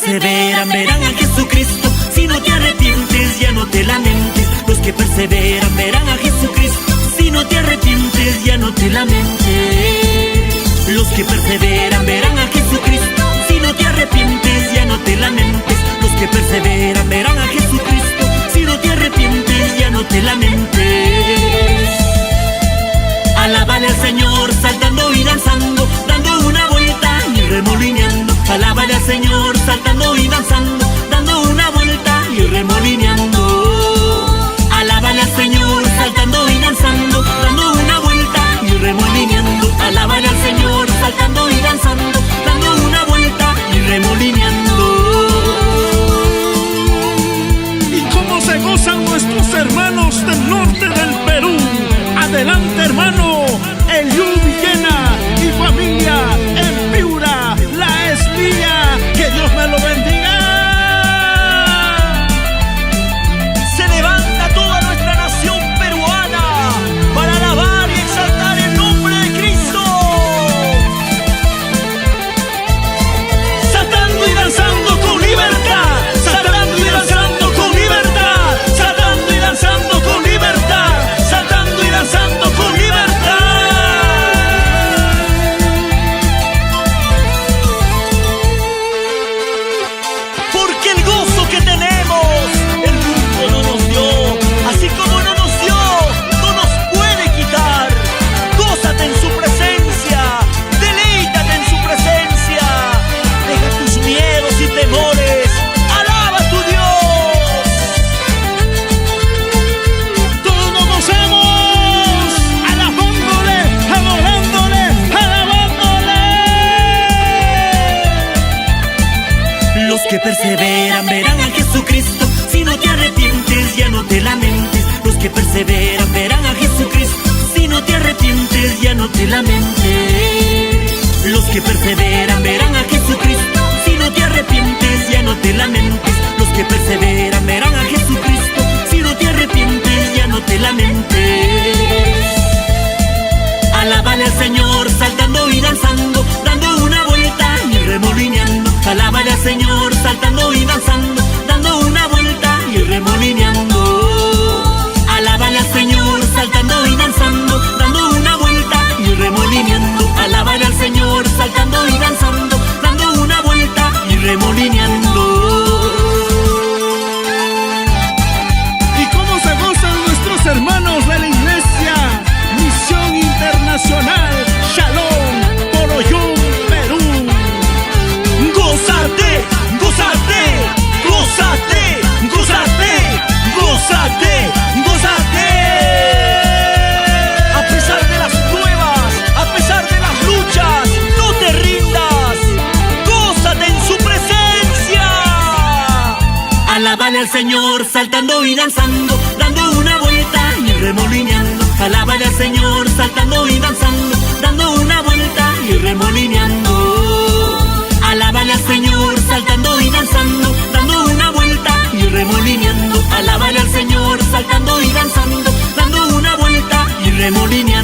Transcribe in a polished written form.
perseveran verán a Jesucristo. Si no te arrepientes, ya no te lamentes. Los que perseveran verán a Jesucristo. Si no te arrepientes, ya no te lamentes. Los que perseveran verán a Jesucristo. Si no te arrepientes, ya no te lamentes. Los que perseveran verán a Jesucristo. Si no te arrepientes, ya no te lamentes. Alábale al Señor saltando y danzando, dando una vuelta y remolineando. Alábale al Señor saltando y danzando, dando una vuelta y remolineando. Alábale al Señor saltando y danzando, dando una vuelta y remolineando. Alábale al Señor saltando y danzando, dando una vuelta y remolineando. ¿Y cómo se gozan nuestros hermanos del norte del Perú? Adelante, hermano, Eliú Villena y familia en Piura, La Espilla. Que Dios me lo bendiga. Se levanta toda nuestra nación peruana para alabar y exaltar el nombre de Cristo. Saltando y danzando con libertad, saltando y danzando con libertad, saltando y danzando con libertad, saltando y danzando con libertad. Porque el gozo que tenemos, el mundo no nos dio, así como no nos dio, no nos puede quitar. Gózate en su presencia, deleítate en su presencia, deja tus miedos y temores, alaba a tu Dios. Todos nos gozamos, alabándole, adorándole, alabándole. Los que perseveran verán a Jesucristo. Si no te arrepientes, ya no te lamentes. Los que perseveran verán a Jesucristo. Si no te arrepientes, ya no te lamentes. Los que perseveran verán a Jesucristo. Si no te arrepientes, ya no te lamentes. Los que perseveran verán a Jesucristo. Si no te arrepientes, ya no te lamentes. Alábale al Señor saltando y danzando, dando una vuelta y remolineando. Alábale al Señor saltando y danzando, dando una vuelta y remolineando. Alábale al Señor saltando y danzando, dando una vuelta y remolineando. Alábale al Señor saltando y danzando, dando una vuelta y remolineando. ¿Y cómo se gozan nuestros hermanos de la Iglesia Misión Internacional Shalom, Poroyún, Perú? Gózate, gózate, gózate, gózate, gózate, gózate. A pesar de las pruebas, a pesar de las luchas, no te rindas. Gózate en su presencia. Alábale al Señor saltando y danzando, dando una vuelta y remolineando. Alábale al Señor saltando y danzando, dando una vuelta y remolineando. Alábale al Señor saltando y danzando, dando una vuelta y remolineando. Alábale al Señor saltando y danzando, dando una vuelta y remolineando.